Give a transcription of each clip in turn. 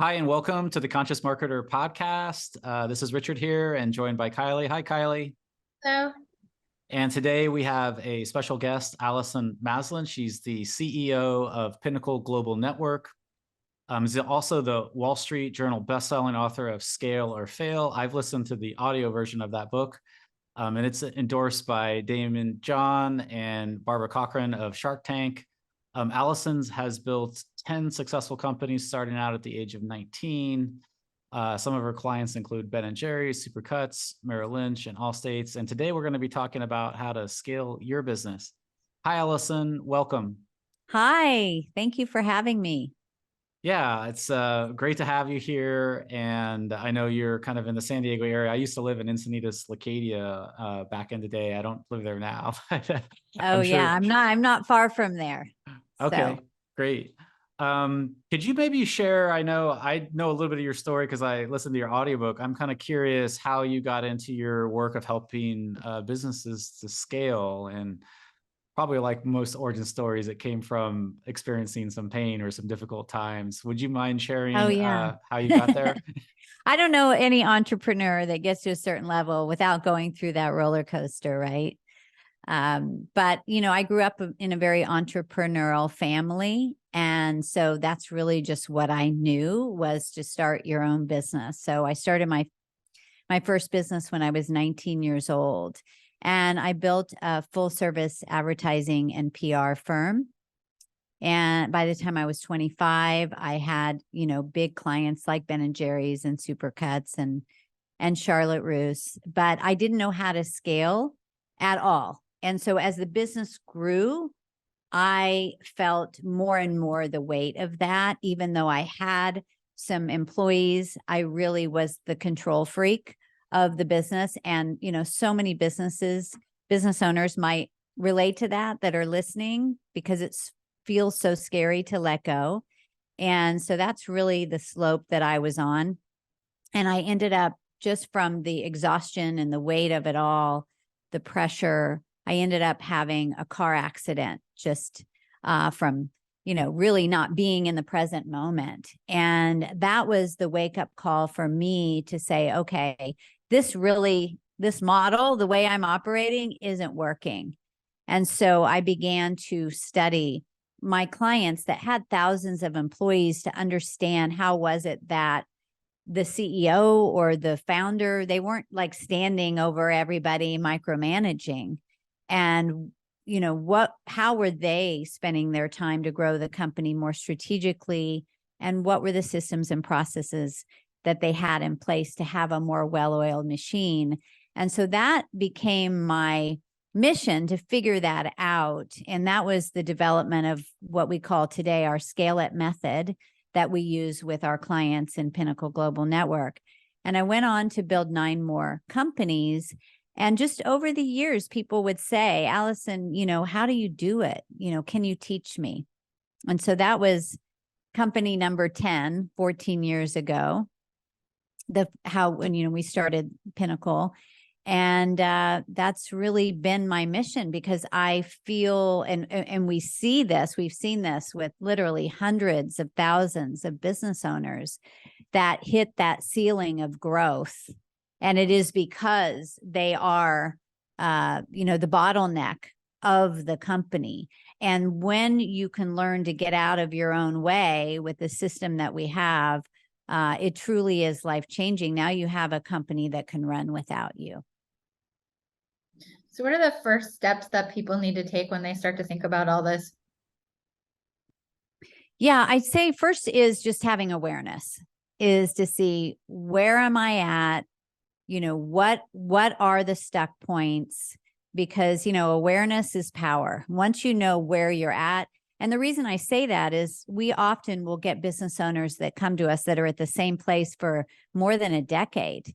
Hi, and welcome to the Conscious Marketer podcast. This is Richard here and joined by Kylie. Hi, Kylie. Hello. And today we have a special guest, Allison Maslan. She's the CEO of Pinnacle Global Network. Is also the Wall Street Journal bestselling author of Scale or Fail. I've listened to the audio version of that book, and it's endorsed by Damon John and Barbara Cochran of Shark Tank. Allison's has built 10 successful companies starting out at the age of 19. Some of her clients include Ben & Jerry's, Supercuts, Merrill Lynch, and Allstates. And today we're going to be talking about how to scale your business. Hi, Allison. Welcome. Hi. Thank you for having me. Yeah, it's great to have you here. And I know you're kind of in the San Diego area. I used to live in Encinitas, Leucadia back in the day. I don't live there now. I'm not far from there. Okay, great. Could you maybe share, I know a little bit of your story because I listened to your audiobook. I'm kind of curious how you got into your work of helping businesses to scale, and probably like most origin stories, it came from experiencing some pain or some difficult times. Would you mind sharing how you got there? I don't know any entrepreneur that gets to a certain level without going through that roller coaster, right? But, I grew up in a very entrepreneurial family. And so that's really just what I knew, was to start your own business. So I started my first business when I was 19 years old. And I built a full service advertising and PR firm. And by the time I was 25, I had, big clients like Ben & Jerry's and Supercuts and Charlotte Russe, but I didn't know how to scale at all. And so as the business grew, I felt more and more the weight of that. Even though I had some employees, I really was the control freak of the business. And, so many business owners might relate to that are listening, because it feels so scary to let go. And so that's really the slope that I was on. And I ended up, just from the exhaustion and the weight of it all, the pressure, I ended up having a car accident just from, really not being in the present moment. And that was the wake-up call for me to say, okay, this model, the way I'm operating, isn't working. And so I began to study my clients that had thousands of employees to understand how was it that the CEO or the founder, they weren't like standing over everybody micromanaging. And, how were they spending their time to grow the company more strategically? And what were the systems and processes that they had in place to have a more well-oiled machine? And so that became my mission, to figure that out. And that was the development of what we call today our SCALEIT Method that we use with our clients in Pinnacle Global Network. And I went on to build 9 more companies. And just over the years, people would say, Allison, how do you do it? Can you teach me? And so that was company number 10, 14 years ago, when we started Pinnacle. And that's really been my mission, because I feel, and we've seen this with literally hundreds of thousands of business owners that hit that ceiling of growth. And it is because they are, the bottleneck of the company. And when you can learn to get out of your own way with the system that we have, it truly is life-changing. Now you have a company that can run without you. So what are the first steps that people need to take when they start to think about all this? Yeah, I'd say first is just having awareness, is to see, where am I at? What are the stuck points? Because, awareness is power. Once you know where you're at. And the reason I say that is we often will get business owners that come to us that are at the same place for more than a decade,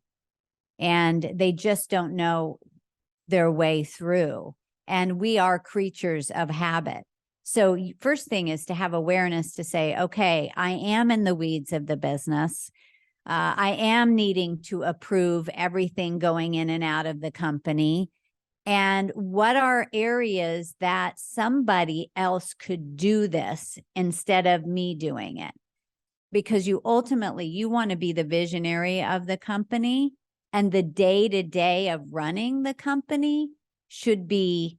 and they just don't know their way through. And we are creatures of habit. So first thing is to have awareness, to say, okay, I am in the weeds of the business. I am needing to approve everything going in and out of the company. And what are areas that somebody else could do this instead of me doing it? because you want to be the visionary of the company, and the day-to-day of running the company should be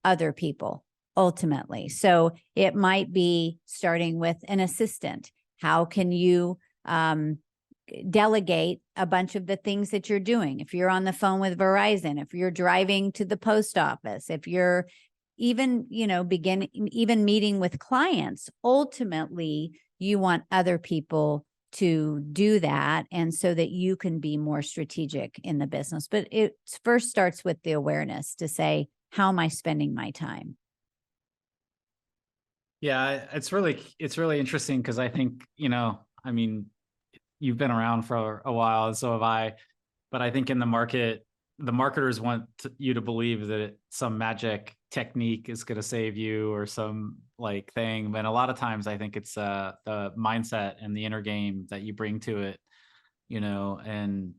other people ultimately. So it might be starting with an assistant. How can you delegate a bunch of the things that you're doing? If you're on the phone with Verizon, if you're driving to the post office, if you're even, even meeting with clients, ultimately you want other people to do that. And so that you can be more strategic in the business. But it first starts with the awareness to say, how am I spending my time? Yeah, it's really interesting because I think, I mean, you've been around for a while, and so have I. But I think in the market, the marketers want you to believe that some magic technique is going to save you or some like thing. But a lot of times I think it's the mindset and the inner game that you bring to it, and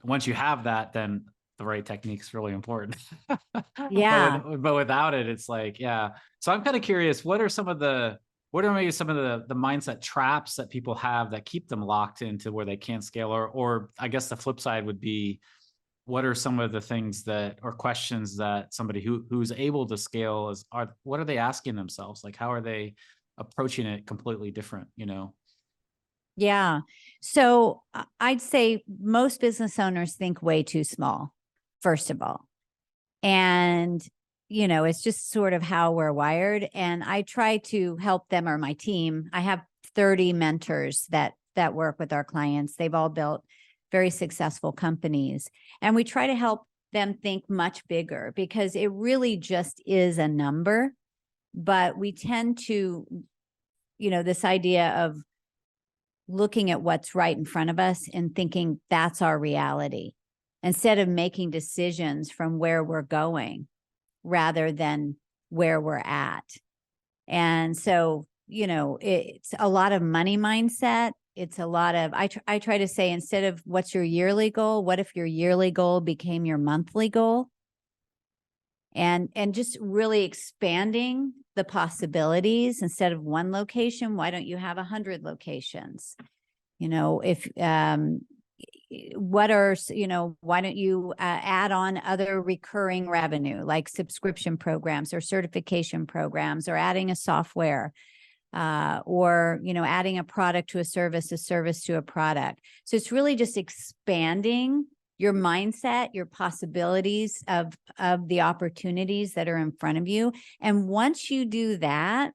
once you have that, then the right technique is really important. Yeah. But without it, it's like, yeah. So I'm kind of curious, what are maybe some of the mindset traps that people have that keep them locked into where they can't scale? Or I guess the flip side would be, what are some of the things or questions that somebody who's able to scale what are they asking themselves? Like, how are they approaching it completely different, Yeah. So I'd say most business owners think way too small, first of all. And, it's just sort of how we're wired. And I try to help them, or my team. I have 30 mentors that work with our clients. They've all built very successful companies. And we try to help them think much bigger, because it really just is a number. But we tend to, this idea of looking at what's right in front of us and thinking that's our reality, instead of making decisions from where we're going rather than where we're at. And so, it's a lot of money mindset. It's a lot of, I try to say, instead of what's your yearly goal, what if your yearly goal became your monthly goal? And just really expanding the possibilities. Instead of one location, why don't you have 100 locations? If why don't you add on other recurring revenue, like subscription programs or certification programs, or adding a software, or adding a product to a service to a product. So it's really just expanding your mindset, your possibilities of the opportunities that are in front of you. And once you do that,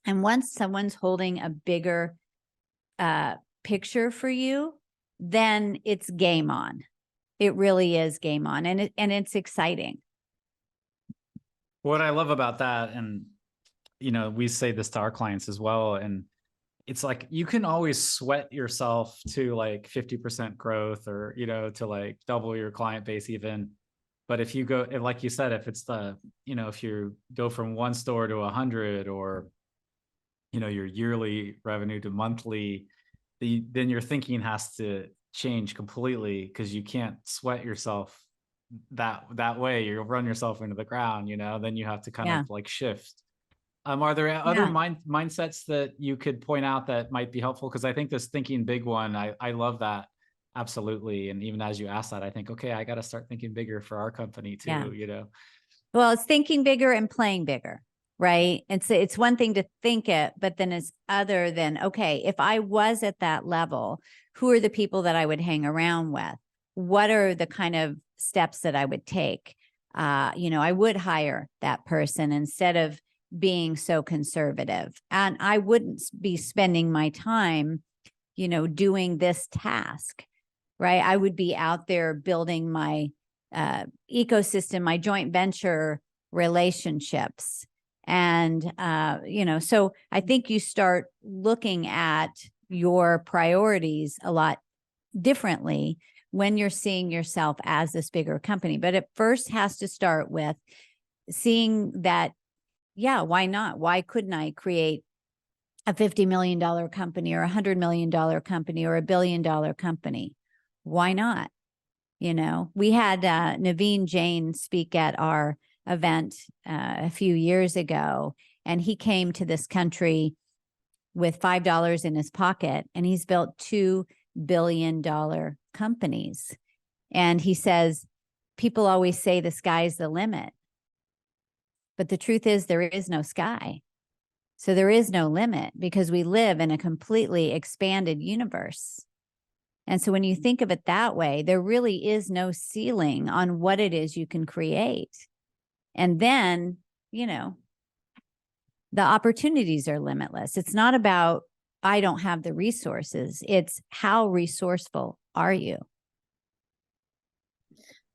and once someone's holding a bigger picture for you, then it's game on. It really is game on, and it's exciting. What I love about that, and we say this to our clients as well, and it's like, you can always sweat yourself to like 50% growth, or to like double your client base even. But if you go, like you said, if it's if you go from one store to 100, or your yearly revenue to monthly, then your thinking has to change completely, because you can't sweat yourself that way. You'll run yourself into the ground, then you have to kind of like shift. Are there other mindsets that you could point out that might be helpful? Because I think this thinking big one, I love that. Absolutely. And even as you ask that, I think, okay, I got to start thinking bigger for our company too, Well, it's thinking bigger and playing bigger, right? It's one thing to think it, but then it's other than, okay, if I was at that level, who are the people that I would hang around with? What are the kind of steps that I would take? I would hire that person instead of being so conservative, and I wouldn't be spending my time, doing this task, right? I would be out there building my ecosystem, my joint venture relationships. And, so I think you start looking at your priorities a lot differently when you're seeing yourself as this bigger company. But it first has to start with seeing that, yeah, why not? Why couldn't I create a $50 million company, or $100 million company, or $1 billion company? Why not? We had Naveen Jain speak at our event a few years ago, and he came to this country with $5 in his pocket, and he's built $2 billion companies. And he says, people always say the sky's the limit, but the truth is there is no sky. So there is no limit because we live in a completely expanded universe. And so when you think of it that way, there really is no ceiling on what it is you can create. And then, you know, the opportunities are limitless. It's not about, I don't have the resources. It's how resourceful are you?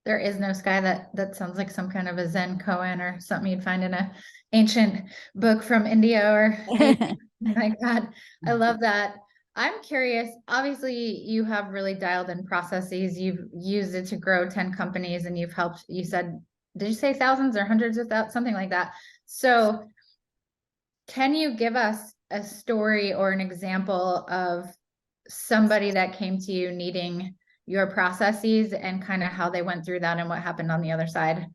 There is no sky. That sounds like some kind of a Zen koan or something you'd find in a ancient book from India or anything like that. I love that. I'm curious, obviously you have really dialed in processes. You've used it to grow 10 companies and you've helped, you said, did you say thousands or hundreds of thousands, something like that? So can you give us a story or an example of somebody that came to you needing your processes and kind of how they went through that and what happened on the other side?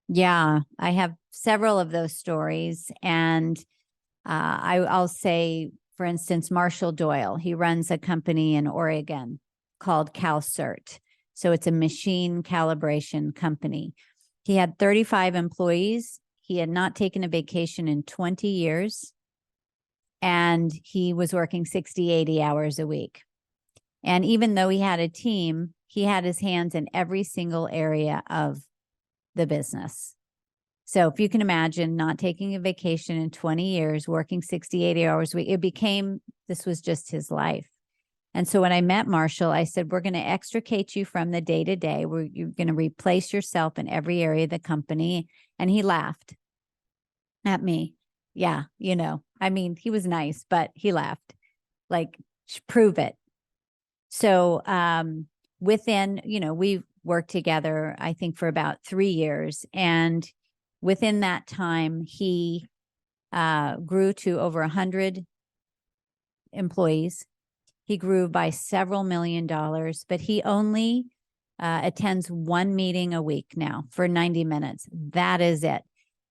Yeah, I have several of those stories. And I'll say, for instance, Marshall Doyle, he runs a company in Oregon called CalCert. So it's a machine calibration company. He had 35 employees. He had not taken a vacation in 20 years. And he was working 60, 80 hours a week. And even though he had a team, he had his hands in every single area of the business. So if you can imagine not taking a vacation in 20 years, working 60, 80 hours a week, this was just his life. And so when I met Marshall, I said, we're going to extricate you from the day-to-day. You're going to replace yourself in every area of the company. And he laughed at me. Yeah, you know, I mean, he was nice, but he laughed, like, prove it. So within, you know, we worked together, I think, for about 3 years. And within that time, he grew to over 100 employees. He grew by several $1 million, but he only attends one meeting a week now for 90 minutes. That is it.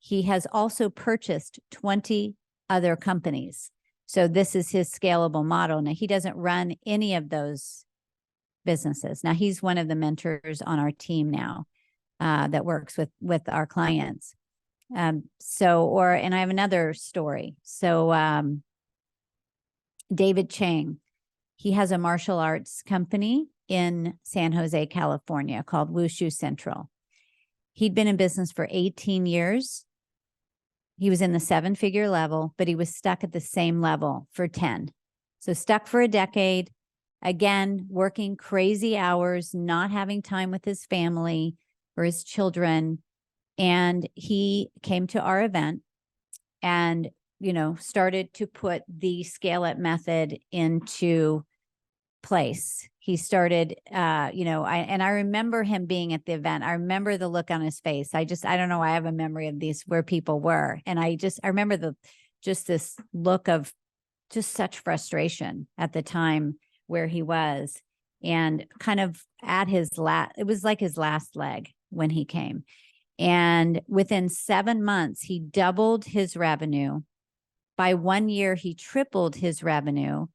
He has also purchased 20 other companies. So this is his scalable model. Now, he doesn't run any of those businesses. Now, he's one of the mentors on our team now that works with our clients. And I have another story. So David Chang, he has a martial arts company in San Jose, California called Wushu Central. He'd been in business for 18 years. He was in the 7-figure level, but he was stuck at the same level for 10. So stuck for a decade, again, working crazy hours, not having time with his family or his children. And he came to our event and, you know, started to put the SCALEIT method into place. He started, you know, I remember him being at the event. I remember the look on his face. I don't know. I have a memory of these where people were. And I remember this look of just such frustration at the time where he was, and kind of at it was like his last leg when he came. And within 7 months, he doubled his revenue. By 1 year, he tripled his revenue,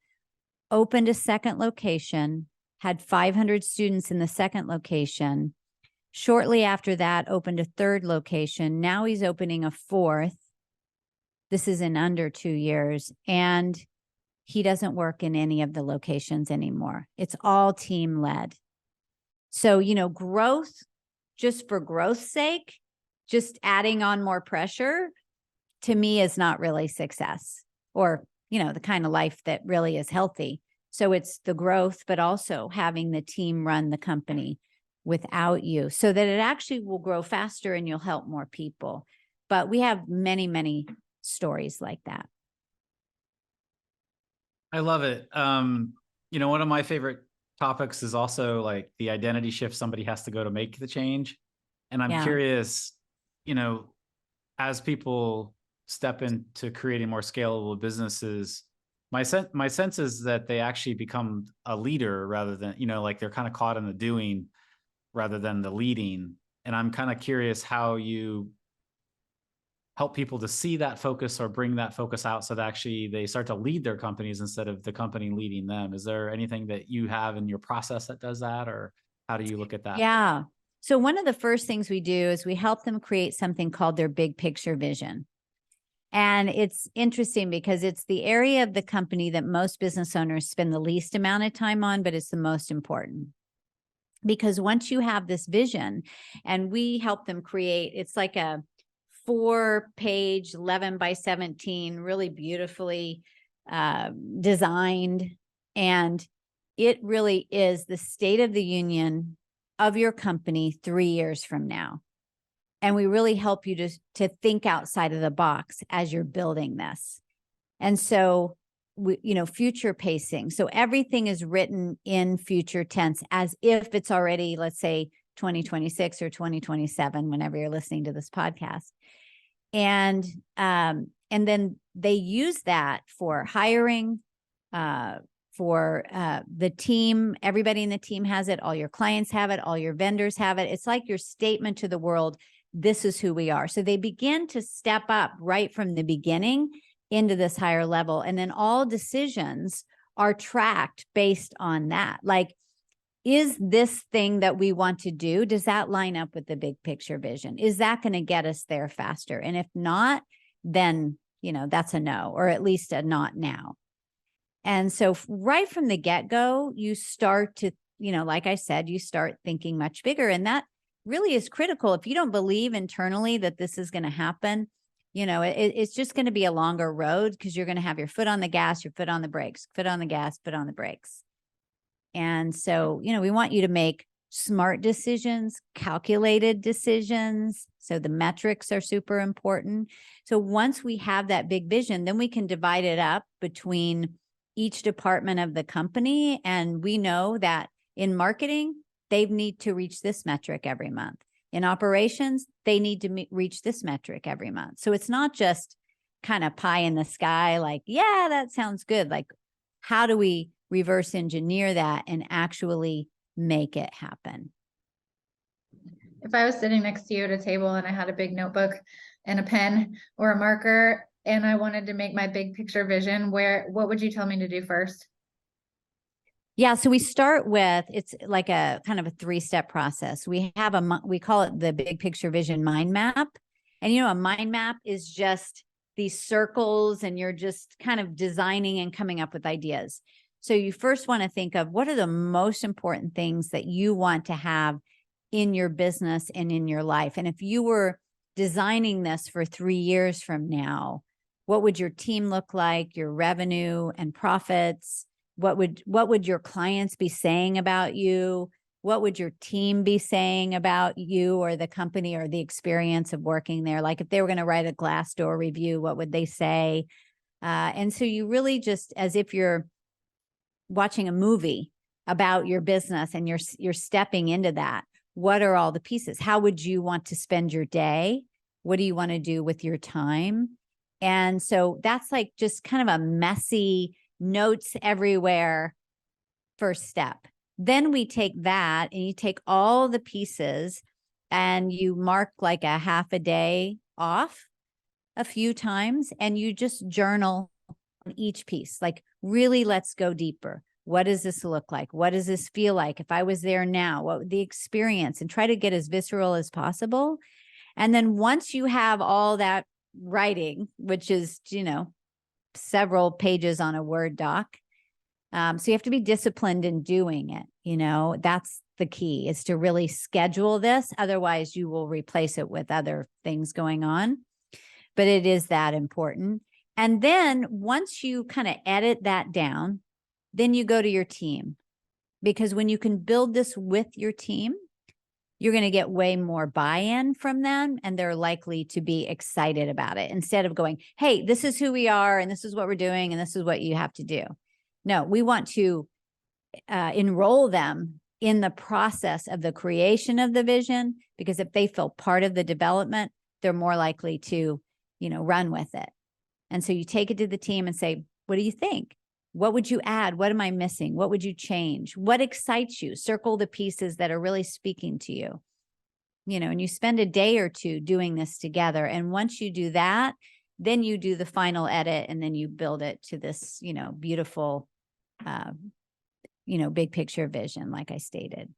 opened a second location, had 500 students in the second location. Shortly after that, opened a third location. Now he's opening a fourth. This is in under 2 years. And he doesn't work in any of the locations anymore. It's all team led. So, you know, growth, just for growth's sake, just adding on more pressure, to me, is not really success, or, you know, the kind of life that really is healthy. So it's the growth, but also having the team run the company without you so that it actually will grow faster and you'll help more people. But we have many, many stories like that. I love it. You know, one of my favorite topics is also like the identity shift somebody has to go to make the change. And I'm curious, you know, as people step into creating more scalable businesses, my sense is that they actually become a leader rather than, you know, like they're kind of caught in the doing rather than the leading. And I'm kind of curious how you help people to see that focus or bring that focus out so that actually they start to lead their companies instead of the company leading them? Is there anything that you have in your process that does that, or how do you look at that? Yeah. So one of the first things we do is we help them create something called their big picture vision. And it's interesting because it's the area of the company that most business owners spend the least amount of time on, but it's the most important. Because once you have this vision, and we help them create, it's like a 4-page, 11 by 17, really beautifully designed. And it really is the state of the union of your company 3 years from now. And we really help you to think outside of the box as you're building this. And so, future pacing. So everything is written in future tense as if it's already, let's say, 2026 or 2027, whenever you're listening to this podcast. And then they use that for hiring, for the team. Everybody in the team has it. All your clients have it. All your vendors have it. It's like your statement to the world. This is who we are. So they begin to step up right from the beginning into this higher level. And then all decisions are tracked based on that. Like, is this thing that we want to do, does that line up with the big picture vision? Is that going to get us there faster? And if not, then, that's a no, or at least a not now. And so right from the get-go, you start to, like I said, you start thinking much bigger. And that really is critical. If you don't believe internally that this is going to happen, it's just going to be a longer road, because you're going to have your foot on the gas, your foot on the brakes, foot on the gas, foot on the brakes. And so, we want you to make smart decisions, calculated decisions. So the metrics are super important. So once we have that big vision, then we can divide it up between each department of the company. And we know that in marketing, they need to reach this metric every month. In operations, they need to reach this metric every month. So it's not just kind of pie in the sky, like, yeah, that sounds good. Like, how do we reverse engineer that and actually make it happen? If I was sitting next to you at a table and I had a big notebook and a pen or a marker, and I wanted to make my big picture vision, what would you tell me to do first? Yeah, so we start with, it's like a kind of a 3-step process. We have we call it the big picture vision mind map. And a mind map is just these circles, and you're just kind of designing and coming up with ideas. So you first want to think of, what are the most important things that you want to have in your business and in your life? And if you were designing this for 3 years from now, what would your team look like, your revenue and profits? What would your clients be saying about you? What would your team be saying about you or the company or the experience of working there? Like, if they were going to write a Glassdoor review, what would they say? And so you really just, as if you're watching a movie about your business and you're stepping into that. What are all the pieces? How would you want to spend your day? What do you want to do with your time? And so that's like just kind of a messy, notes everywhere first step. Then we take that and you take all the pieces and you mark like a half a day off a few times, and you just journal on each piece. Like, really, let's go deeper. What does this look like? What does this feel like? If I was there now, what would the experience? And try to get as visceral as possible. And then once you have all that writing, which is, several pages on a Word doc. So you have to be disciplined in doing it. That's the key, is to really schedule this. Otherwise, you will replace it with other things going on. But it is that important. And then once you kind of edit that down, then you go to your team. Because when you can build this with your team, you're going to get way more buy-in from them, and they're likely to be excited about it, instead of going, hey, this is who we are, and this is what we're doing, and this is what you have to do. No, we want to enroll them in the process of the creation of the vision, because if they feel part of the development, they're more likely to, run with it. And so you take it to the team and say, what do you think? What would you add? What am I missing? What would you change? What excites you? Circle the pieces that are really speaking to you. and you spend a day or two doing this together. And once you do that, then you do the final edit, and then you build it to this, beautiful, big picture vision, like I stated.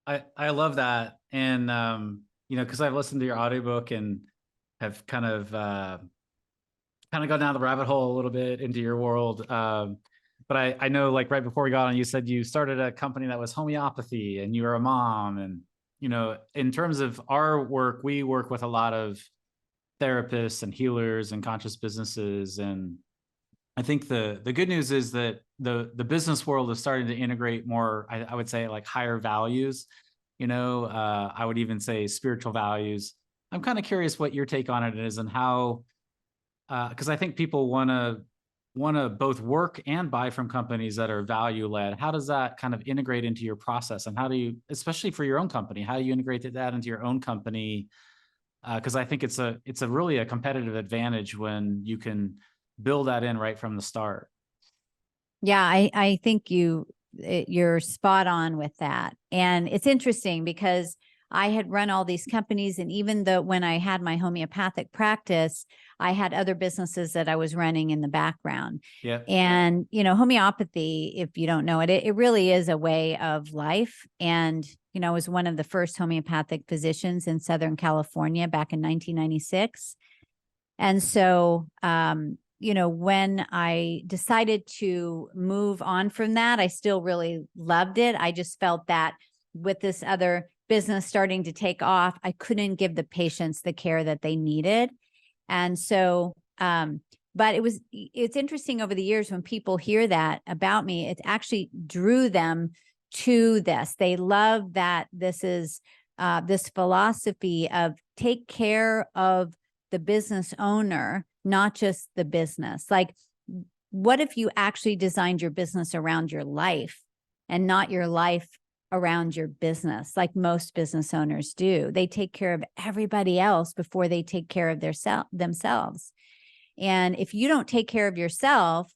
I love that. And, because I've listened to your audiobook and have kind of gone down the rabbit hole a little bit into your world. But I know, like, right before we got on, you said you started a company that was homeopathy, and you were a mom. And, in terms of our work, we work with a lot of therapists and healers and conscious businesses. And I think the good news is that the business world is starting to integrate more, I would say, like, higher values, I would even say spiritual values. I'm kind of curious what your take on it is, and how, because I think people want to both work and buy from companies that are value led. How does that kind of integrate into your process, and how do you, especially for your own company, how do you integrate that into your own company? Because I think it's a really a competitive advantage when you can build that in right from the start. Yeah, I think you're spot on with that. And it's interesting because I had run all these companies, and even though when I had my homeopathic practice, I had other businesses that I was running in the background. Yeah. And, homeopathy, if you don't know it, it really is a way of life. And, I was one of the first homeopathic physicians in Southern California back in 1996. And so, when I decided to move on from that, I still really loved it. I just felt that with this other business starting to take off, I couldn't give the patients the care that they needed. And so, but it's interesting over the years when people hear that about me, it actually drew them to this. They love that this is this philosophy of take care of the business owner, not just the business. Like, what if you actually designed your business around your life and not your life around your business, like most business owners do? They take care of everybody else before they take care of themselves. And if you don't take care of yourself,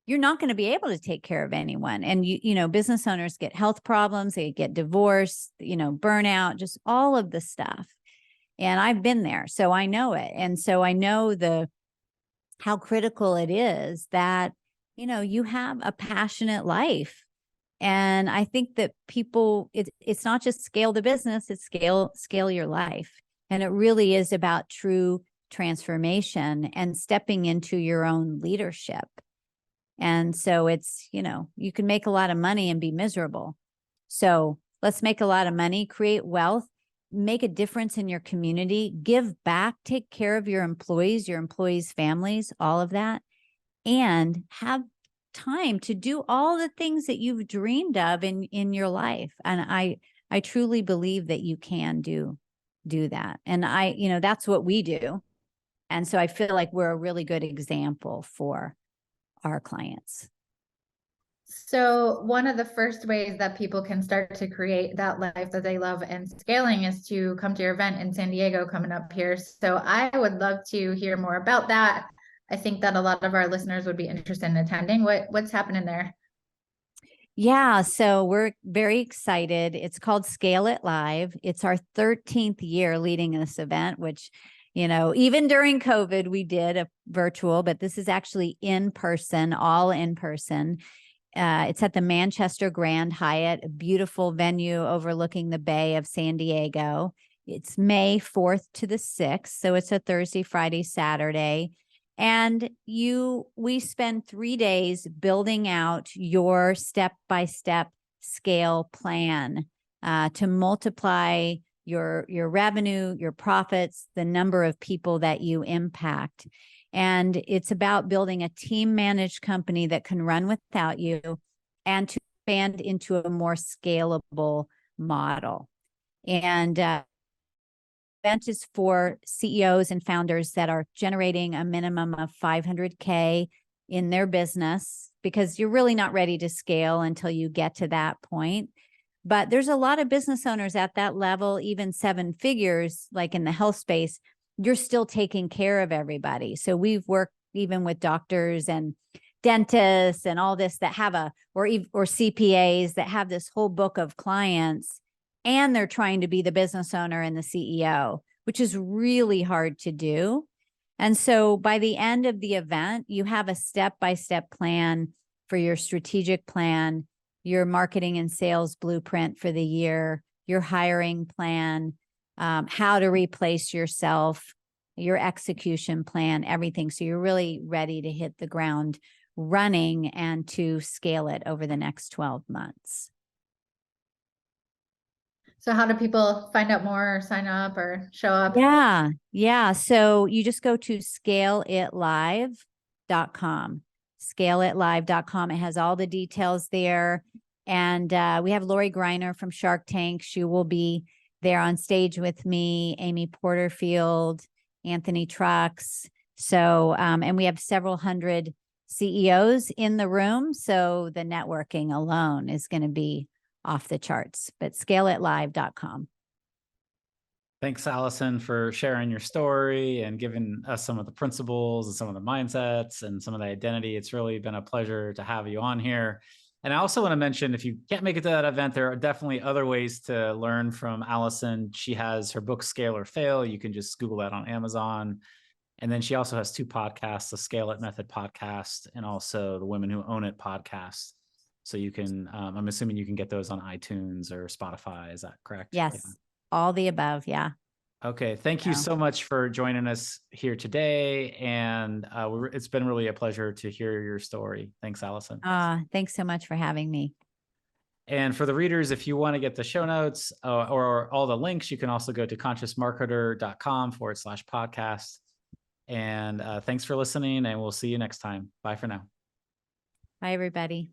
you're not going to be able to take care of anyone. And business owners get health problems, they get divorced, burnout, just all of the stuff. And I've been there, so I know it. And so I know how critical it is that, you have a passionate life. And I think that people, it's not just scale the business, it's scale your life. And it really is about true transformation and stepping into your own leadership. And so it's, you can make a lot of money and be miserable. So let's make a lot of money, create wealth, make a difference in your community, give back, take care of your employees' families, all of that, and have time to do all the things that you've dreamed of in your life. And I truly believe that you can do that. And that's what we do. And so I feel like we're a really good example for our clients. So one of the first ways that people can start to create that life that they love and scaling is to come to your event in San Diego coming up here. So I would love to hear more about that. I think that a lot of our listeners would be interested in attending. What's happening there? Yeah, so we're very excited. It's called SCALEIT Live. It's our 13th year leading this event, which, even during COVID, we did a virtual, but this is actually in person, all in person. It's at the Manchester Grand Hyatt, a beautiful venue overlooking the Bay of San Diego. It's May 4th to the 6th. So it's a Thursday, Friday, Saturday. And we spend 3 days building out your step-by-step scale plan to multiply your revenue, your profits, the number of people that you impact. And it's about building a team managed company that can run without you and to expand into a more scalable model. And event is for CEOs and founders that are generating a minimum of $500K in their business, because you're really not ready to scale until you get to that point. But there's a lot of business owners at that level, even 7 figures, like in the health space, you're still taking care of everybody. So we've worked even with doctors and dentists and all this that have or CPAs that have this whole book of clients, and they're trying to be the business owner and the CEO, which is really hard to do. And so by the end of the event, you have a step-by-step plan for your strategic plan, your marketing and sales blueprint for the year, your hiring plan, how to replace yourself, your execution plan, everything. So you're really ready to hit the ground running and to scale it over the next 12 months. So how do people find out more or sign up or show up? Yeah. So you just go to SCALEITLive.com. SCALEITLive.com. It has all the details there. And we have Lori Greiner from Shark Tank. She will be there on stage with me, Amy Porterfield, Anthony Trucks. So, and we have several hundred CEOs in the room. So the networking alone is going to be off the charts, but SCALEITLive.com. Thanks, Allison, for sharing your story and giving us some of the principles and some of the mindsets and some of the identity. It's really been a pleasure to have you on here. And I also want to mention, if you can't make it to that event, there are definitely other ways to learn from Allison. She has her book, Scale or Fail. You can just Google that on Amazon. And then she also has 2 podcasts, the SCALEIT Method podcast and also the Women Who Own It podcast. So you can, I'm assuming you can get those on iTunes or Spotify. Is that correct? Yes. Yeah. All the above. Yeah. Okay. Thank you so much for joining us here today. And it's been really a pleasure to hear your story. Thanks, Allison. Thanks so much for having me. And for the readers, if you want to get the show notes or all the links, you can also go to consciousmarketer.com/podcast. And thanks for listening, and we'll see you next time. Bye for now. Bye, everybody.